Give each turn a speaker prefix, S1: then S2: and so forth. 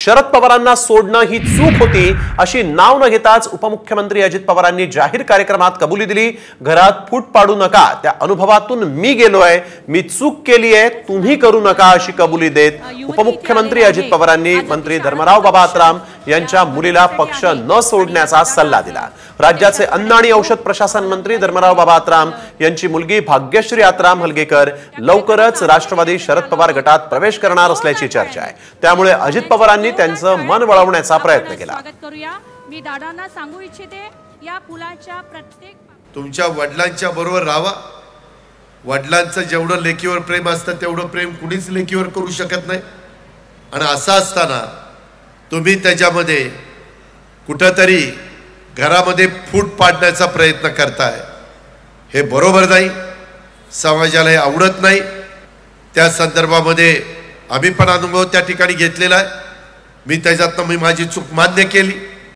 S1: शरद पवारांना सोडणं ही चूक होती अशी नाव न घेताच उपमुख्यमंत्री अजित पवारांनी जाहीर कार्यक्रमात कबुली दिली। घरात फूट पाडू नका, त्या अनुभवातून मी गेलोय, मी चूक केली आहे, तुम्ही करू नका अशी कबुली देत उपमुख्यमंत्री अजित पवारांनी मंत्री धर्मराव बाबा आत्राम यांच्या मुलीला पक्ष न सोडण्याचा सल्ला दिला। राज्याचे अन्न आणि औषध प्रशासन मंत्री धर्मराव बाबा आत्राम यांची मुलगी भाग्यश्री आत्राम हलगेकर लवकरच राष्ट्रवादी शरद पवार गटात प्रवेश करणार असल्याची चर्चा आहे। त्यामुळे अजित पवारांनी त्यांचं मन वळवण्याचा प्रयत्न केला।
S2: मी दादांना सांगू इच्छिते, या पुलाच्या प्रत्येक
S3: तुमच्या वडिलांच्या बरोबर राहा। वडिलांचं जेवढं लेकीवर प्रेम असतं तेवढं प्रेम कुणीच लेकीवर करू शकत नाही। आणि असं असताना तुम्ही त्याच्यामध्ये कुठेतरी घरामध्ये फूट पाडण्याचा प्रयत्न करताय, हे बरोबर नाही, समाजाला हे आवडत नाही। त्या संदर्भामध्ये आम्ही पण अनुभव त्या ठिकाणी घेतलेला आहे। मी त्याच्यातनं माझी चूक मान्य केली।